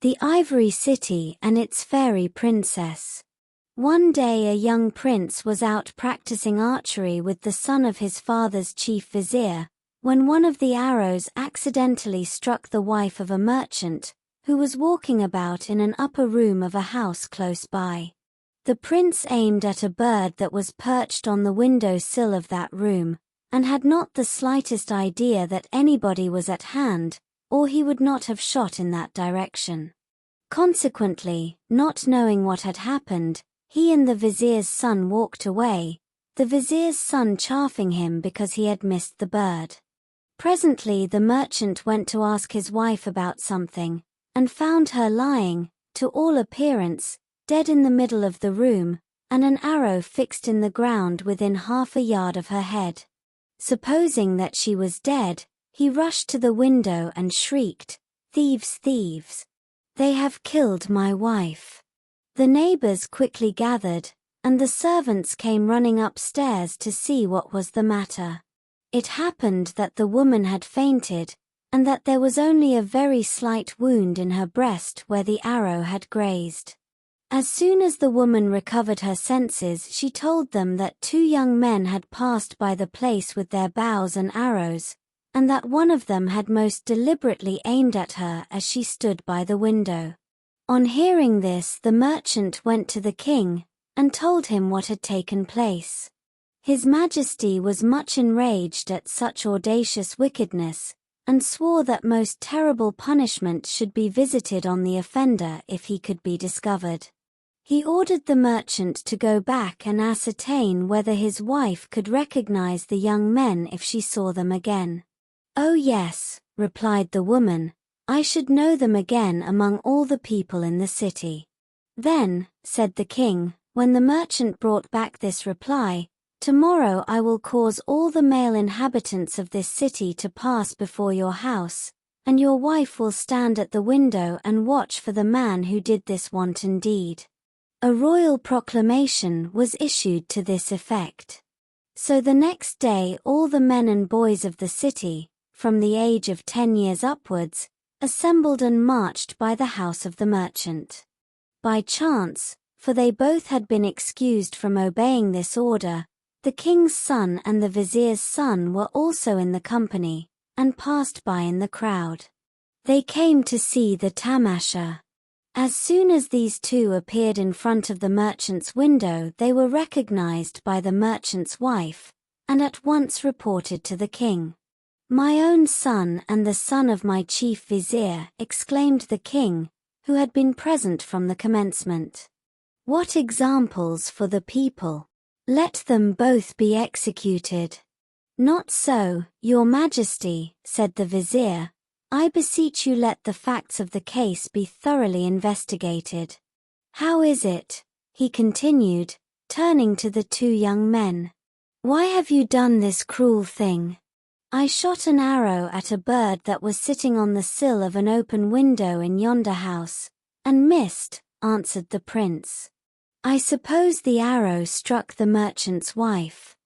The Ivory City and its Fairy Princess. One day a young prince was out practicing archery with the son of his father's chief vizier, when one of the arrows accidentally struck the wife of a merchant, who was walking about in an upper room of a house close by. The prince aimed at a bird that was perched on the window sill of that room, and had not the slightest idea that anybody was at hand, or he would not have shot in that direction. Consequently, not knowing what had happened, he and the vizier's son walked away, the vizier's son chaffing him because he had missed the bird. Presently the merchant went to ask his wife about something, and found her lying, to all appearance, dead in the middle of the room, and an arrow fixed in the ground within half a yard of her head. Supposing that she was dead, he rushed to the window and shrieked, "Thieves, thieves! They have killed my wife." The neighbors quickly gathered, and the servants came running upstairs to see what was the matter. It happened that the woman had fainted, and that there was only a very slight wound in her breast where the arrow had grazed. As soon as the woman recovered her senses, she told them that two young men had passed by the place with their bows and arrows, and that one of them had most deliberately aimed at her as she stood by the window. On hearing this, the merchant went to the king, and told him what had taken place. His Majesty was much enraged at such audacious wickedness, and swore that most terrible punishment should be visited on the offender if he could be discovered. He ordered the merchant to go back and ascertain whether his wife could recognize the young men if she saw them again. "Oh yes," replied the woman, "I should know them again among all the people in the city." "Then," said the king, when the merchant brought back this reply, "Tomorrow I will cause all the male inhabitants of this city to pass before your house, and your wife will stand at the window and watch for the man who did this wanton deed." A royal proclamation was issued to this effect. So the next day all the men and boys of the city, from the age of 10 years upwards, assembled and marched by the house of the merchant. By chance, for they both had been excused from obeying this order, the king's son and the vizier's son were also in the company, and passed by in the crowd. They came to see the tamasha. As soon as these two appeared in front of the merchant's window, they were recognized by the merchant's wife, and at once reported to the king. "My own son and the son of my chief vizier," exclaimed the king, who had been present from the commencement. "What examples for the people! Let them both be executed." "Not so, your Majesty," said the vizier. "I beseech you let the facts of the case be thoroughly investigated. How is it," he continued, turning to the two young men, "why have you done this cruel thing?" "I shot an arrow at a bird that was sitting on the sill of an open window in yonder house, and missed," answered the prince. "I suppose the arrow struck the merchant's wife.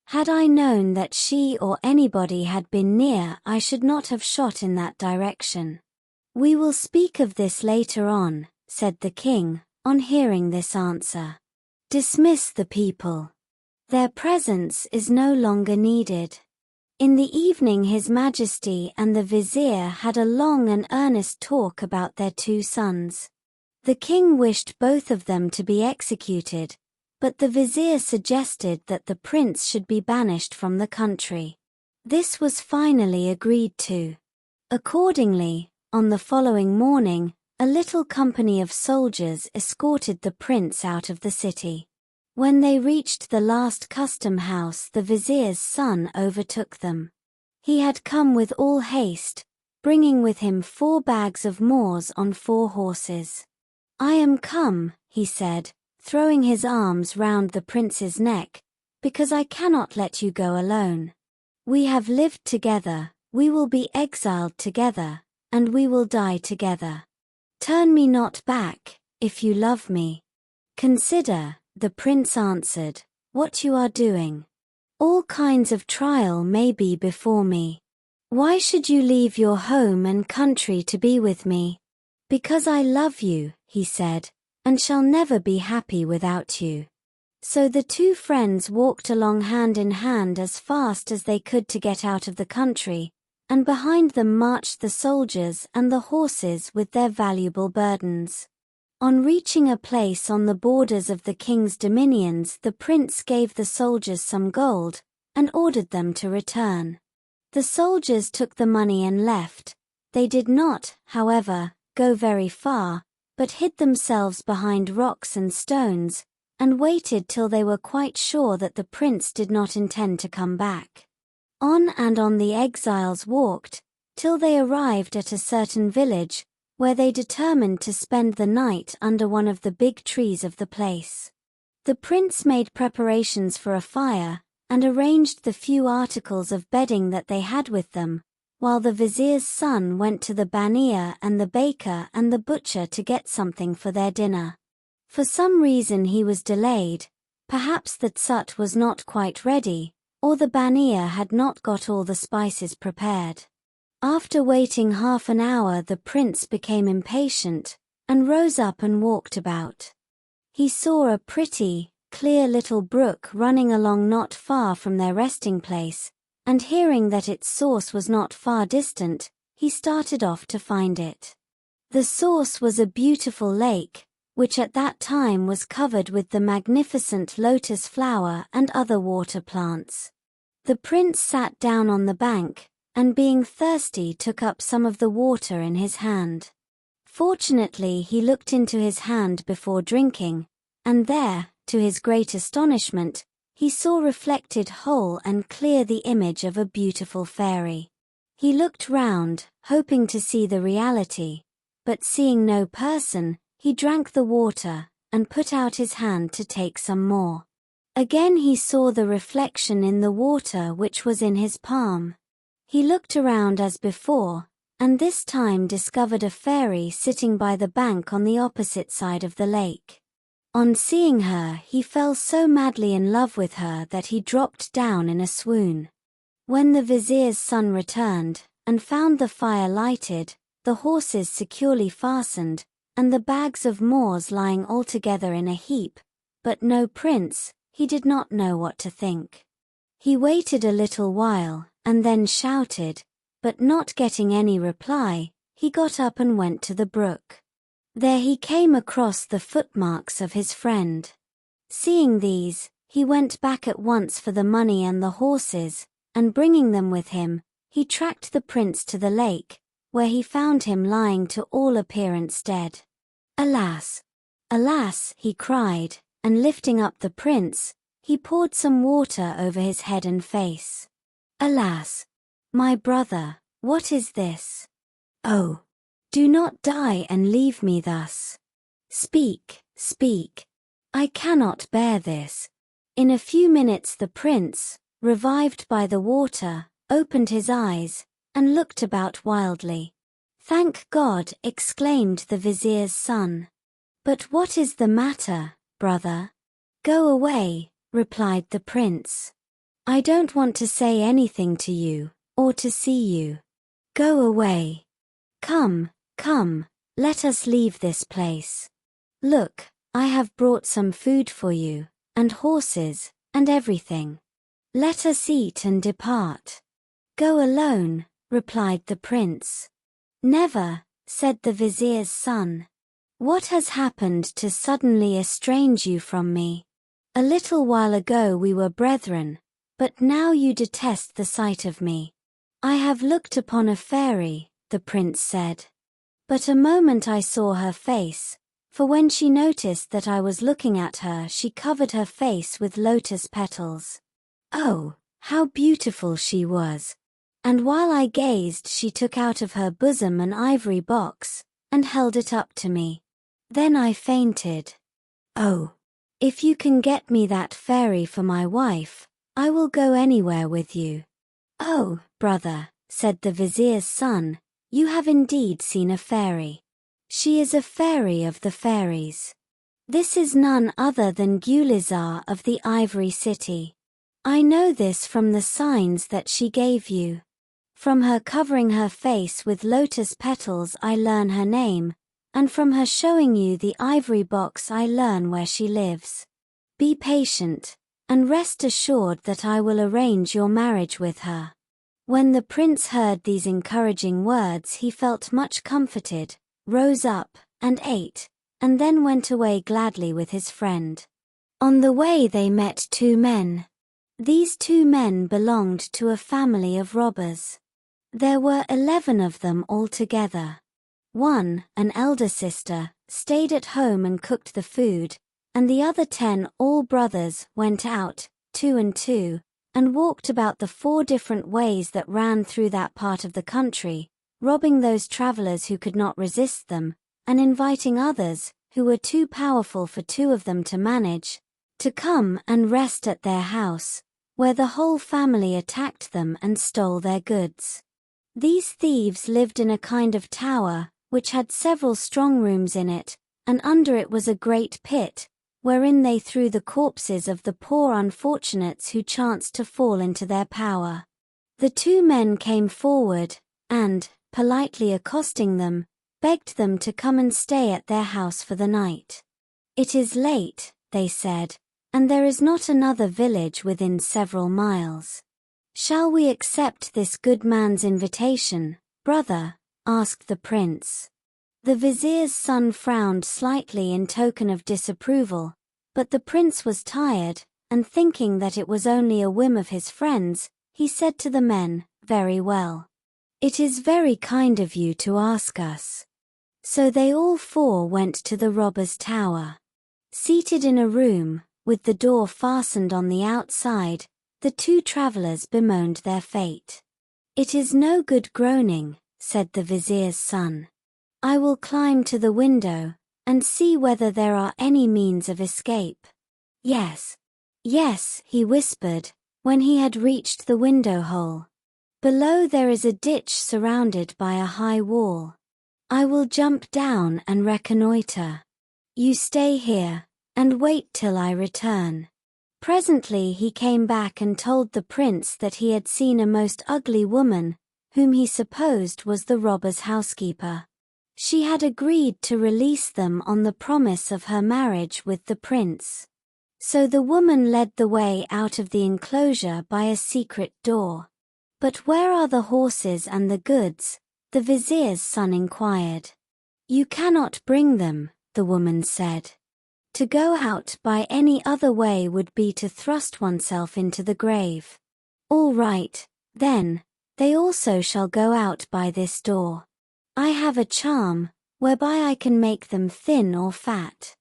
Had I known that she or anybody had been near, I should not have shot in that direction." "We will speak of this later on," said the king, on hearing this answer. "Dismiss the people. Their presence is no longer needed." In the evening His Majesty and the vizier had a long and earnest talk about their two sons. The king wished both of them to be executed, but the vizier suggested that the prince should be banished from the country. This was finally agreed to. Accordingly, on the following morning, a little company of soldiers escorted the prince out of the city. When they reached the last custom house, the vizier's son overtook them. He had come with all haste, bringing with him 4 bags of Moors on 4 horses. "I am come," he said, throwing his arms round the prince's neck, "because I cannot let you go alone. We have lived together, we will be exiled together, and we will die together. Turn me not back, if you love me." "Consider," the prince answered, "what you are doing. All kinds of trial may be before me. Why should you leave your home and country to be with me? "Because I love you," he said, "and shall never be happy without you." So the two friends walked along hand in hand as fast as they could to get out of the country, and behind them marched the soldiers and the horses with their valuable burdens. On reaching a place on the borders of the king's dominions, the prince gave the soldiers some gold, and ordered them to return. The soldiers took the money and left. They did not, however, go very far, but hid themselves behind rocks and stones, and waited till they were quite sure that the prince did not intend to come back. On and on the exiles walked, till they arrived at a certain village, where they determined to spend the night under one of the big trees of the place. The prince made preparations for a fire, and arranged the few articles of bedding that they had with them, while the vizier's son went to the baniya and the baker and the butcher to get something for their dinner. For some reason he was delayed, perhaps the tsut was not quite ready, or the baniya had not got all the spices prepared. After waiting half an hour, the prince became impatient, and rose up and walked about. He saw a pretty, clear little brook running along not far from their resting place, and hearing that its source was not far distant, he started off to find it. The source was a beautiful lake, which at that time was covered with the magnificent lotus flower and other water plants. The prince sat down on the bank, and being thirsty took up some of the water in his hand. Fortunately he looked into his hand before drinking, and there, to his great astonishment, he saw reflected whole and clear the image of a beautiful fairy. He looked round, hoping to see the reality, but seeing no person, he drank the water, and put out his hand to take some more. Again he saw the reflection in the water which was in his palm. He looked around as before, and this time discovered a fairy sitting by the bank on the opposite side of the lake. On seeing her, he fell so madly in love with her that he dropped down in a swoon. When the vizier's son returned, and found the fire lighted, the horses securely fastened, and the bags of Moors lying all together in a heap, but no prince, he did not know what to think. He waited a little while, and then shouted, but not getting any reply, he got up and went to the brook. There he came across the footmarks of his friend. Seeing these, he went back at once for the money and the horses, and bringing them with him, he tracked the prince to the lake, where he found him lying to all appearance dead. "Alas! Alas!" he cried, and lifting up the prince, he poured some water over his head and face. "Alas! My brother, what is this? Oh! Do not die and leave me thus. Speak, speak. I cannot bear this." In a few minutes the prince, revived by the water, opened his eyes, and looked about wildly. "Thank God!" exclaimed the vizier's son. "But what is the matter, brother?" "Go away," replied the prince. "I don't want to say anything to you, or to see you. Go away. Come, come, let us leave this place. Look, I have brought some food for you, and horses, and everything. Let us eat and depart." "Go alone," replied the prince. "Never," said the vizier's son. "What has happened to suddenly estrange you from me? A little while ago we were brethren, but now you detest the sight of me." "I have looked upon a fairy," the prince said. "But a moment I saw her face, for when she noticed that I was looking at her she covered her face with lotus petals. Oh, how beautiful she was! And while I gazed she took out of her bosom an ivory box, and held it up to me. Then I fainted. Oh, if you can get me that fairy for my wife, I will go anywhere with you." "Oh, brother," said the vizier's son, "you have indeed seen a fairy. She is a fairy of the fairies. This is none other than Gulizar of the Ivory City. I know this from the signs that she gave you. From her covering her face with lotus petals I learn her name, and from her showing you the ivory box I learn where she lives. Be patient, and rest assured that I will arrange your marriage with her." When the prince heard these encouraging words, he felt much comforted, rose up, and ate, and then went away gladly with his friend. On the way they met two men. These two men belonged to a family of robbers. There were 11 of them altogether. One, an elder sister, stayed at home and cooked the food, and the other 10, all brothers, went out, 2 and 2, and walked about the 4 different ways that ran through that part of the country, robbing those travelers who could not resist them, and inviting others, who were too powerful for 2 of them to manage, to come and rest at their house, where the whole family attacked them and stole their goods. These thieves lived in a kind of tower, which had several strong rooms in it, and under it was a great pit, wherein they threw the corpses of the poor unfortunates who chanced to fall into their power. The 2 men came forward, and, politely accosting them, begged them to come and stay at their house for the night. "It is late," they said, "and there is not another village within several miles. Shall we accept this good man's invitation, brother?" asked the prince. The vizier's son frowned slightly in token of disapproval, but the prince was tired, and thinking that it was only a whim of his friends, he said to the men, "Very well. It is very kind of you to ask us." So they all 4 went to the robber's tower. Seated in a room, with the door fastened on the outside, the 2 travelers bemoaned their fate. "It is no good groaning," said the vizier's son. "I will climb to the window, and see whether there are any means of escape." "Yes, yes," he whispered, when he had reached the window hole. "Below there is a ditch surrounded by a high wall. I will jump down and reconnoiter. You stay here, and wait till I return." Presently he came back and told the prince that he had seen a most ugly woman, whom he supposed was the robber's housekeeper. She had agreed to release them on the promise of her marriage with the prince. So the woman led the way out of the enclosure by a secret door. "But where are the horses and the goods?" the vizier's son inquired. "You cannot bring them," the woman said. "To go out by any other way would be to thrust oneself into the grave." "All right, then, they also shall go out by this door. I have a charm, whereby I can make them thin or fat."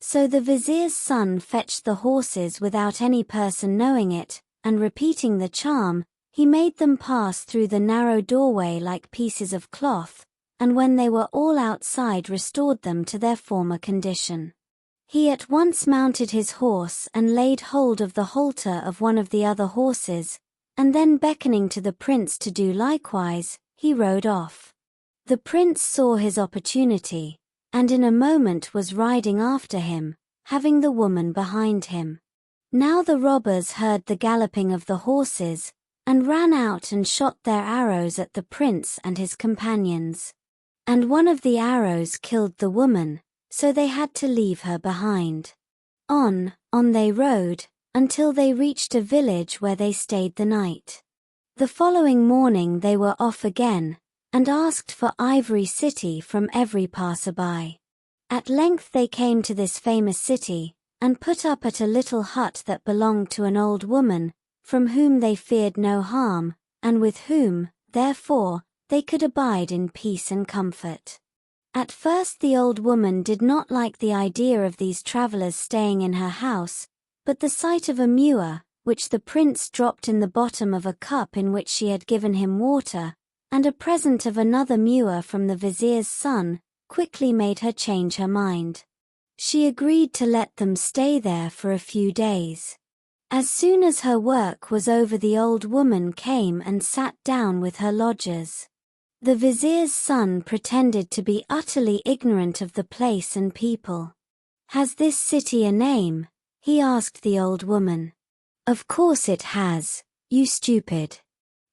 So the vizier's son fetched the horses without any person knowing it, and repeating the charm, he made them pass through the narrow doorway like pieces of cloth, and when they were all outside restored them to their former condition. He at once mounted his horse and laid hold of the halter of one of the other horses, and then beckoning to the prince to do likewise, he rode off. The prince saw his opportunity, and in a moment was riding after him, having the woman behind him. Now the robbers heard the galloping of the horses, and ran out and shot their arrows at the prince and his companions. And one of the arrows killed the woman, so they had to leave her behind. On they rode, until they reached a village where they stayed the night. The following morning they were off again, and asked for Ivory City from every passer-by. At length they came to this famous city, and put up at a little hut that belonged to an old woman, from whom they feared no harm, and with whom, therefore, they could abide in peace and comfort. At first the old woman did not like the idea of these travelers staying in her house, but the sight of a ewer, which the prince dropped in the bottom of a cup in which she had given him water, and a present of another ewer from the vizier's son, quickly made her change her mind. She agreed to let them stay there for a few days. As soon as her work was over, the old woman came and sat down with her lodgers. The vizier's son pretended to be utterly ignorant of the place and people. "Has this city a name?" he asked the old woman. "Of course it has, you stupid.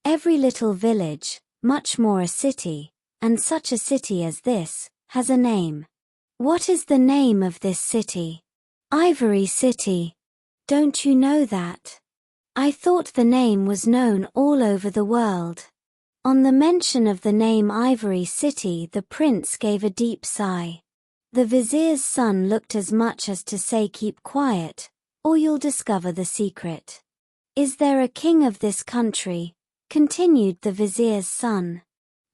Every little village, much more a city, and such a city as this, has a name. What is the name of this city? Ivory City. Don't you know that? I thought the name was known all over the world. On the mention of the name Ivory City, the prince gave a deep sigh. The vizier's son looked as much as to say, keep quiet, or you'll discover the secret. Is there a king of this country? Continued the vizier's son.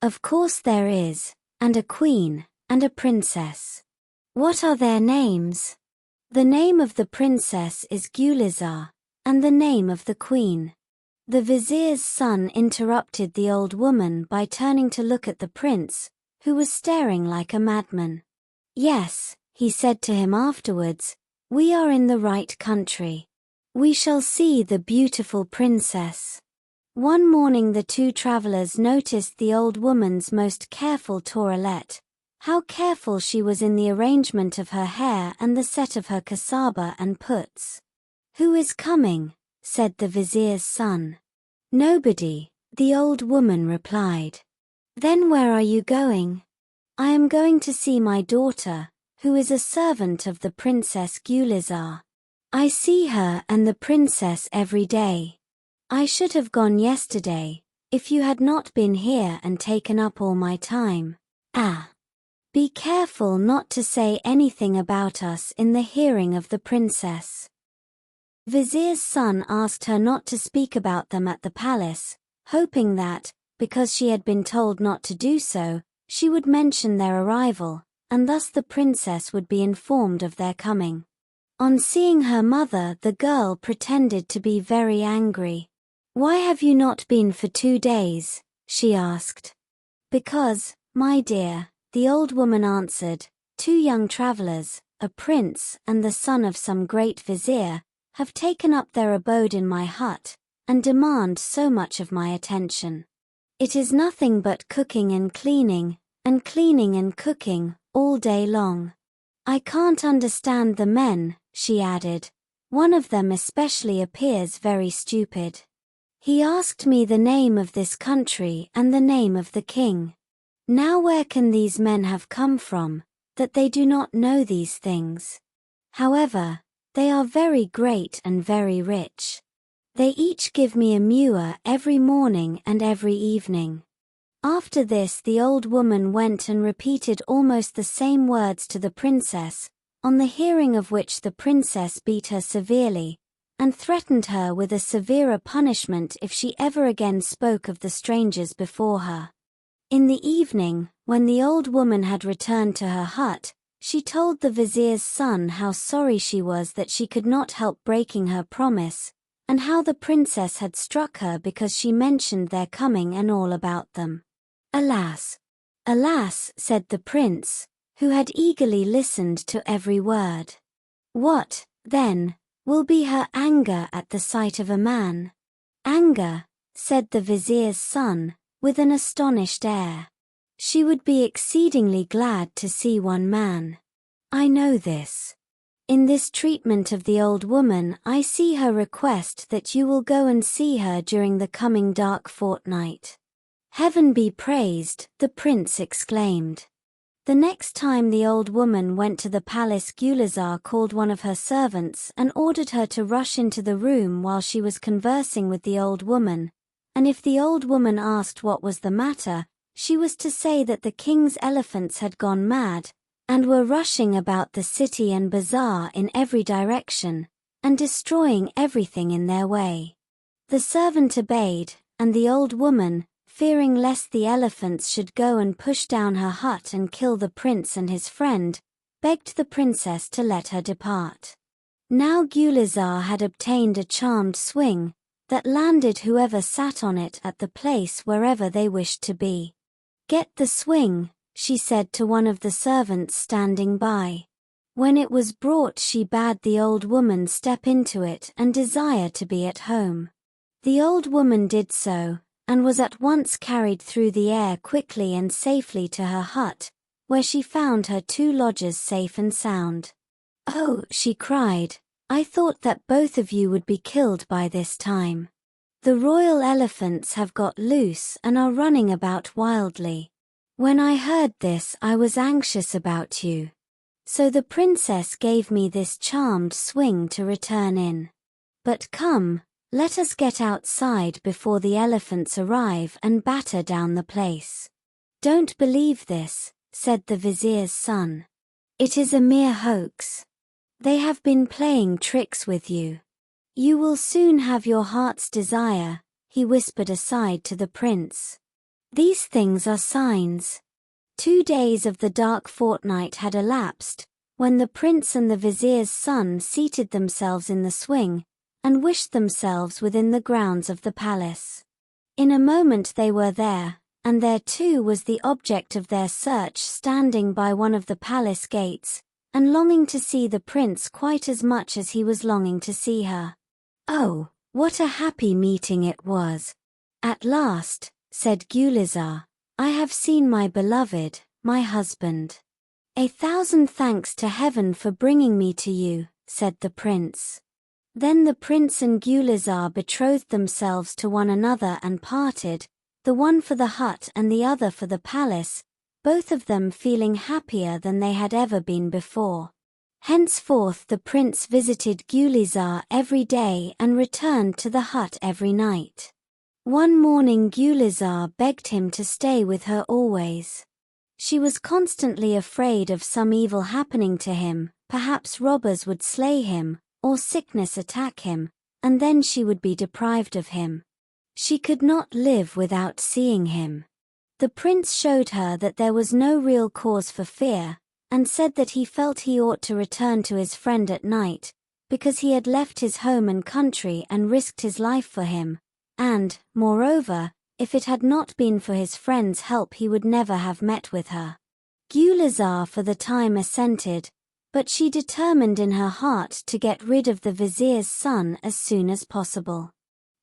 Of course there is, and a queen, and a princess. What are their names? The name of the princess is Gulizar, and the name of the queen. The vizier's son interrupted the old woman by turning to look at the prince, who was staring like a madman. Yes, he said to him afterwards, we are in the right country. We shall see the beautiful princess. One morning the two travelers noticed the old woman's most careful toilette, how careful she was in the arrangement of her hair and the set of her kasaba and puts. Who is coming? Said the vizier's son. Nobody, the old woman replied. Then where are you going? I am going to see my daughter, who is a servant of the Princess Gulizar. I see her and the princess every day. I should have gone yesterday, if you had not been here and taken up all my time. Be careful not to say anything about us in the hearing of the princess. Vizier's son asked her not to speak about them at the palace, hoping that, because she had been told not to do so, she would mention their arrival, and thus the princess would be informed of their coming. On seeing her mother, the girl pretended to be very angry. Why have you not been for 2 days? She asked. Because, my dear, the old woman answered, 2 young travelers, a prince and the son of some great vizier, have taken up their abode in my hut, and demand so much of my attention. It is nothing but cooking and cleaning and cooking, all day long. I can't understand the men, she added. One of them especially appears very stupid. He asked me the name of this country and the name of the king. Now where can these men have come from, that they do not know these things? However, they are very great and very rich. They each give me a ewer every morning and every evening. After this the old woman went and repeated almost the same words to the princess, on the hearing of which the princess beat her severely, and threatened her with a severer punishment if she ever again spoke of the strangers before her. In the evening, when the old woman had returned to her hut, she told the vizier's son how sorry she was that she could not help breaking her promise, and how the princess had struck her because she mentioned their coming and all about them. Alas! Alas! Said the prince, who had eagerly listened to every word. What, then, will be her anger at the sight of a man? Anger, said the vizier's son, with an astonished air. She would be exceedingly glad to see one man. I know this. In this treatment of the old woman I see her request that you will go and see her during the coming dark fortnight. Heaven be praised, the prince exclaimed. The next time the old woman went to the palace, Gulizar called one of her servants and ordered her to rush into the room while she was conversing with the old woman, and if the old woman asked what was the matter, she was to say that the king's elephants had gone mad, and were rushing about the city and bazaar in every direction, and destroying everything in their way. The servant obeyed, and the old woman, fearing lest the elephants should go and push down her hut and kill the prince and his friend, begged the princess to let her depart. Now Gulizar had obtained a charmed swing, that landed whoever sat on it at the place wherever they wished to be. Get the swing, she said to one of the servants standing by. When it was brought she bade the old woman step into it and desire to be at home. The old woman did so, and was at once carried through the air quickly and safely to her hut, where she found her 2 lodgers safe and sound. Oh, she cried, I thought that both of you would be killed by this time. The royal elephants have got loose and are running about wildly. When I heard this, I was anxious about you. So the princess gave me this charmed swing to return in. But come, let us get outside before the elephants arrive and batter down the place." "Don't believe this," said the vizier's son. "It is a mere hoax. They have been playing tricks with you. You will soon have your heart's desire," he whispered aside to the prince. "These things are signs." 2 days of the dark fortnight had elapsed, when the prince and the vizier's son seated themselves in the swing, and wished themselves within the grounds of the palace. In a moment they were there, and there too was the object of their search standing by one of the palace gates, and longing to see the prince quite as much as he was longing to see her. "Oh, what a happy meeting it was! At last," said Gulizar, "I have seen my beloved, my husband." "1,000 thanks to heaven for bringing me to you," said the prince. Then the prince and Gulizar betrothed themselves to one another and parted, the one for the hut and the other for the palace, both of them feeling happier than they had ever been before. Henceforth the prince visited Gulizar every day and returned to the hut every night. One morning Gulizar begged him to stay with her always. She was constantly afraid of some evil happening to him, perhaps robbers would slay him, or sickness attack him, and then she would be deprived of him. She could not live without seeing him. The prince showed her that there was no real cause for fear, and said that he felt he ought to return to his friend at night, because he had left his home and country and risked his life for him, and, moreover, if it had not been for his friend's help he would never have met with her. Gulizar for the time assented, but she determined in her heart to get rid of the vizier's son as soon as possible.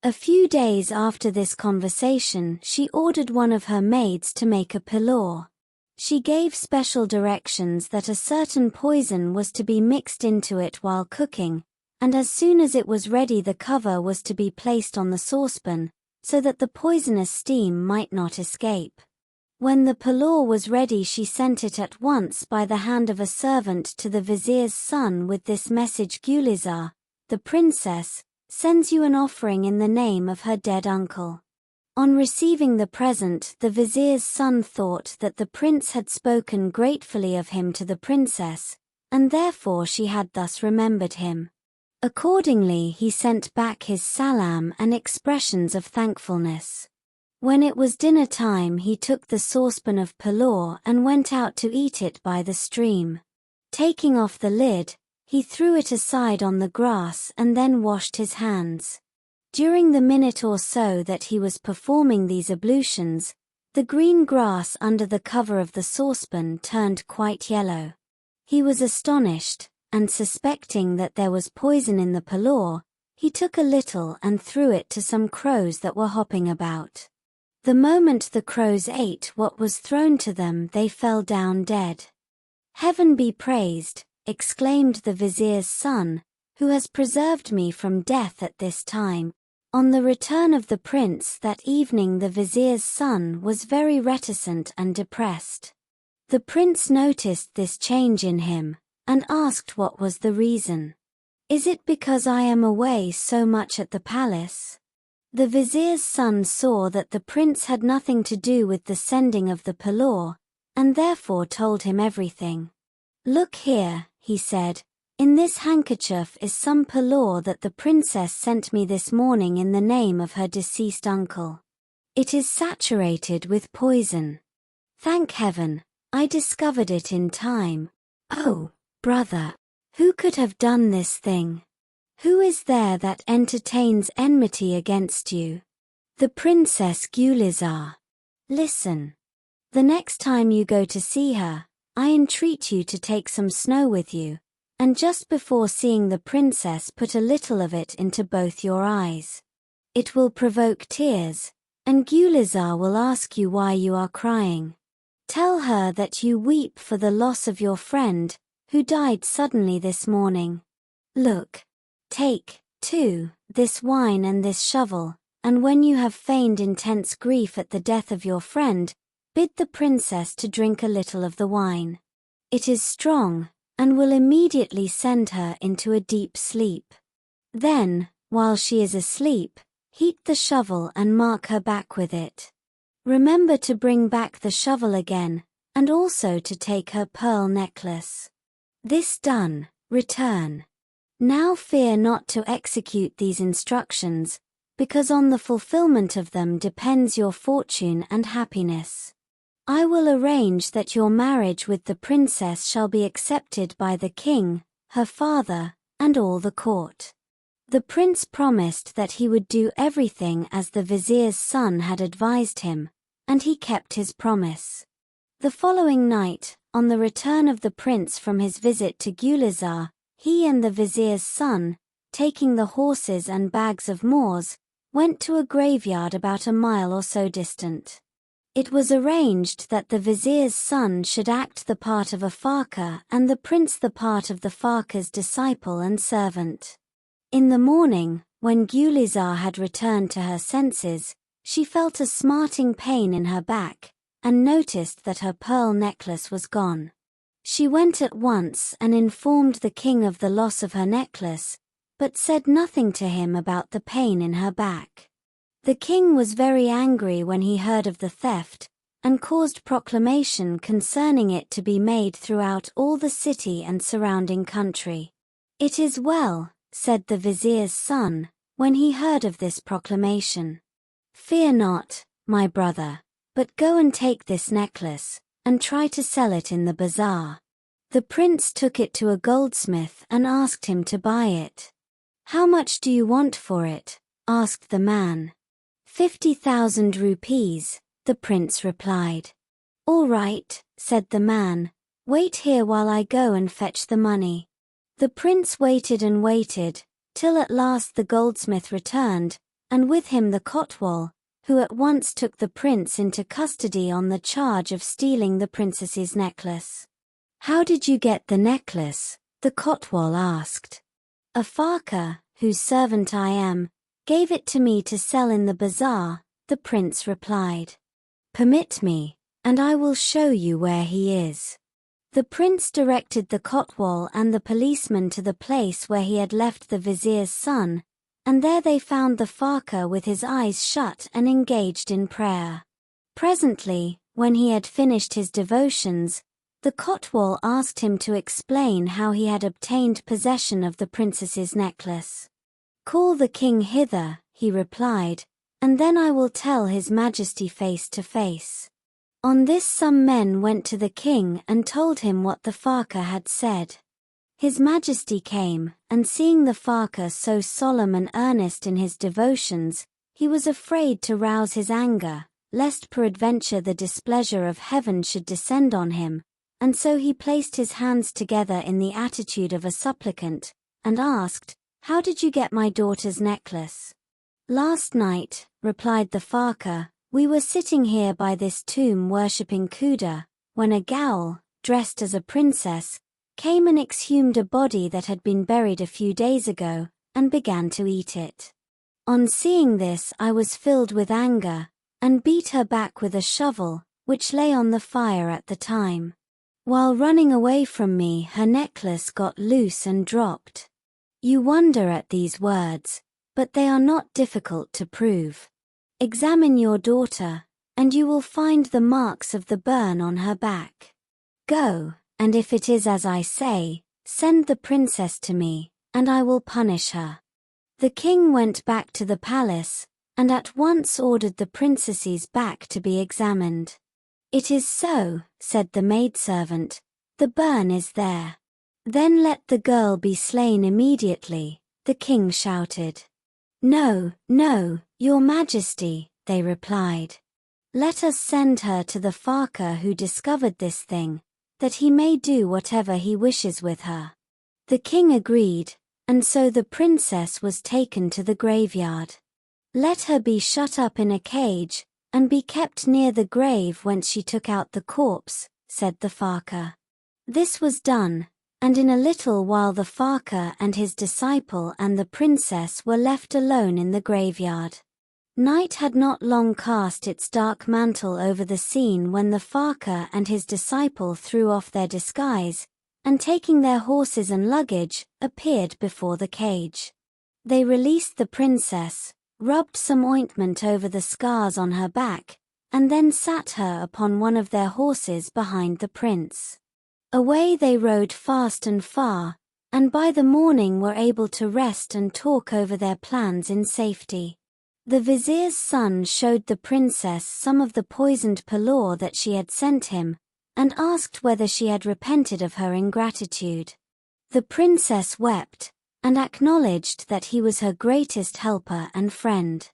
A few days after this conversation she ordered one of her maids to make a pillau. She gave special directions that a certain poison was to be mixed into it while cooking, and as soon as it was ready the cover was to be placed on the saucepan, so that the poisonous steam might not escape. When the pillau was ready she sent it at once by the hand of a servant to the vizier's son with this message: "Gulizar, the princess, sends you an offering in the name of her dead uncle." On receiving the present, the vizier's son thought that the prince had spoken gratefully of him to the princess, and therefore she had thus remembered him. Accordingly he sent back his salam and expressions of thankfulness. When it was dinner time he took the saucepan of pillau and went out to eat it by the stream. Taking off the lid, he threw it aside on the grass and then washed his hands. During the minute or so that he was performing these ablutions, the green grass under the cover of the saucepan turned quite yellow. He was astonished, and suspecting that there was poison in the pillau, he took a little and threw it to some crows that were hopping about. The moment the crows ate what was thrown to them they fell down dead. "Heaven be praised," exclaimed the vizier's son, "who has preserved me from death at this time." On the return of the prince that evening the vizier's son was very reticent and depressed. The prince noticed this change in him, and asked what was the reason. "Is it because I am away so much at the palace?" The vizier's son saw that the prince had nothing to do with the sending of the pillau, and therefore told him everything. "Look here," he said, "in this handkerchief is some pillau that the princess sent me this morning in the name of her deceased uncle. It is saturated with poison. Thank heaven, I discovered it in time. Oh, brother, who could have done this thing? Who is there that entertains enmity against you? The Princess Gulizar. Listen. The next time you go to see her, I entreat you to take some snow with you, and just before seeing the princess put a little of it into both your eyes. It will provoke tears, and Gulizar will ask you why you are crying. Tell her that you weep for the loss of your friend, who died suddenly this morning. Look. Take, too, this wine and this shovel, and when you have feigned intense grief at the death of your friend, Bid the princess to drink a little of the wine. It is strong, and will immediately send her into a deep sleep. Then, while she is asleep, heat the shovel and mark her back with it. Remember to bring back the shovel again, and also to take her pearl necklace. This done, return. Now fear not to execute these instructions, because on the fulfillment of them depends your fortune and happiness. I will arrange that your marriage with the princess shall be accepted by the king, her father, and all the court." The prince promised that he would do everything as the vizier's son had advised him, and he kept his promise. The following night, on the return of the prince from his visit to Gulizar, he and the vizier's son, taking the horses and bags of Moors, went to a graveyard about a mile or so distant. It was arranged that the vizier's son should act the part of a fakir and the prince the part of the fakir's disciple and servant. In the morning, when Gulizar had returned to her senses, she felt a smarting pain in her back, and noticed that her pearl necklace was gone. She went at once and informed the king of the loss of her necklace, but said nothing to him about the pain in her back. The king was very angry when he heard of the theft, and caused proclamation concerning it to be made throughout all the city and surrounding country. "It is well," said the vizier's son, when he heard of this proclamation. "Fear not, my brother, but go and take this necklace, and try to sell it in the bazaar." The prince took it to a goldsmith and asked him to buy it. "How much do you want for it?" asked the man. 50,000 rupees, the prince replied. "All right," said the man, "wait here while I go and fetch the money." The prince waited and waited, till at last the goldsmith returned, and with him the kotwal, who at once took the prince into custody on the charge of stealing the princess's necklace. "How did you get the necklace?" the kotwal asked. "A fakir, whose servant I am, gave it to me to sell in the bazaar," the prince replied. "Permit me, and I will show you where he is." The prince directed the kotwal and the policeman to the place where he had left the vizier's son, and there they found the fakir with his eyes shut and engaged in prayer. Presently, when he had finished his devotions, the kotwal asked him to explain how he had obtained possession of the princess's necklace. "Call the king hither," he replied, "and then I will tell his majesty face to face." On this some men went to the king and told him what the fakir had said. His majesty came, and seeing the fakir so solemn and earnest in his devotions, he was afraid to rouse his anger, lest peradventure the displeasure of heaven should descend on him, and so he placed his hands together in the attitude of a supplicant, and asked, "How did you get my daughter's necklace?" "Last night," replied the fakir, "we were sitting here by this tomb worshipping Kuda, when a ghoul, dressed as a princess, came and exhumed a body that had been buried a few days ago, and began to eat it. On seeing this I was filled with anger, and beat her back with a shovel, which lay on the fire at the time. While running away from me, her necklace got loose and dropped." You wonder at these words, but they are not difficult to prove. Examine your daughter, and you will find the marks of the burn on her back. Go, and if it is as I say, send the princess to me, and I will punish her." The king went back to the palace, and at once ordered the princess's back to be examined. "It is so," said the maidservant, "the burn is there." "Then let the girl be slain immediately," the king shouted. "No, no, your majesty," they replied. "Let us send her to the fakir who discovered this thing, that he may do whatever he wishes with her." The king agreed, and so the princess was taken to the graveyard. "Let her be shut up in a cage, and be kept near the grave whence she took out the corpse," said the fakir. This was done, and in a little while the fakir and his disciple and the princess were left alone in the graveyard. Night had not long cast its dark mantle over the scene when the Fakir and his disciple threw off their disguise, and taking their horses and luggage, appeared before the cage. They released the princess, rubbed some ointment over the scars on her back, and then sat her upon one of their horses behind the prince. Away they rode fast and far, and by the morning were able to rest and talk over their plans in safety. The vizier's son showed the princess some of the poisoned palaur that she had sent him, and asked whether she had repented of her ingratitude. The princess wept, and acknowledged that he was her greatest helper and friend.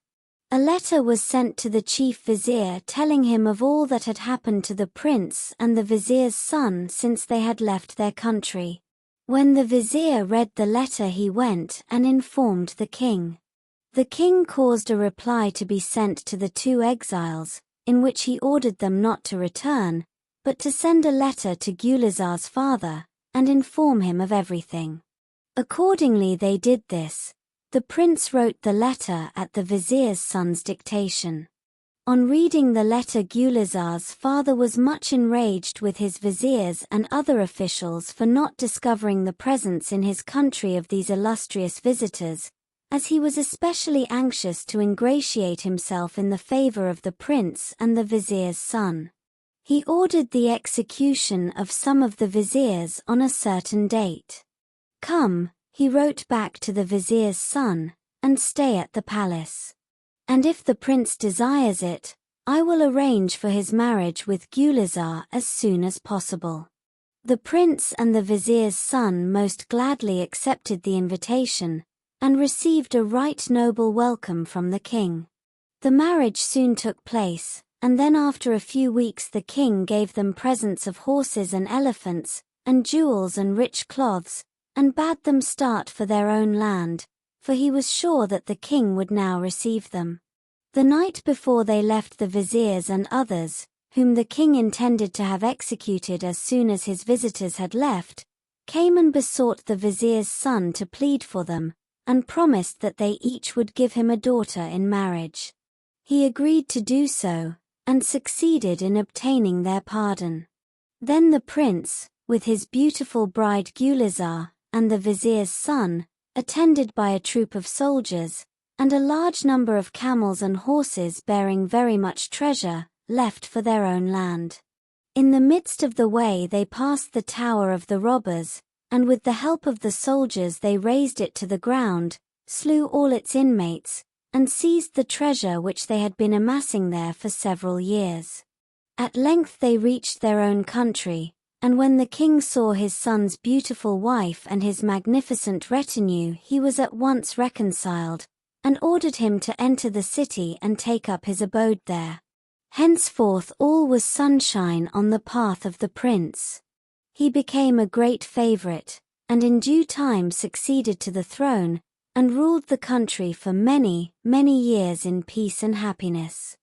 A letter was sent to the chief vizier telling him of all that had happened to the prince and the vizier's son since they had left their country. When the vizier read the letter, he went and informed the king. The king caused a reply to be sent to the two exiles, in which he ordered them not to return, but to send a letter to Gulizar's father, and inform him of everything. Accordingly they did this. The prince wrote the letter at the vizier's son's dictation. On reading the letter, Gulizar's father was much enraged with his viziers and other officials for not discovering the presence in his country of these illustrious visitors, as he was especially anxious to ingratiate himself in the favor of the prince and the vizier's son. He ordered the execution of some of the viziers on a certain date. "Come," he wrote back to the vizier's son, "and stay at the palace. And if the prince desires it, I will arrange for his marriage with Gulizar as soon as possible." The prince and the vizier's son most gladly accepted the invitation, and received a right noble welcome from the king. The marriage soon took place, and then after a few weeks the king gave them presents of horses and elephants, and jewels and rich cloths, and bade them start for their own land, for he was sure that the king would now receive them. The night before they left, the viziers and others, whom the king intended to have executed as soon as his visitors had left, came and besought the vizier's son to plead for them, and promised that they each would give him a daughter in marriage. He agreed to do so, and succeeded in obtaining their pardon. Then the prince, with his beautiful bride Gulizar, and the vizier's son, attended by a troop of soldiers, and a large number of camels and horses bearing very much treasure, left for their own land. In the midst of the way they passed the tower of the robbers, and with the help of the soldiers they razed it to the ground, slew all its inmates, and seized the treasure which they had been amassing there for several years. At length they reached their own country, and when the king saw his son's beautiful wife and his magnificent retinue, he was at once reconciled, and ordered him to enter the city and take up his abode there. Henceforth all was sunshine on the path of the prince. He became a great favorite, and in due time succeeded to the throne, and ruled the country for many, many years in peace and happiness.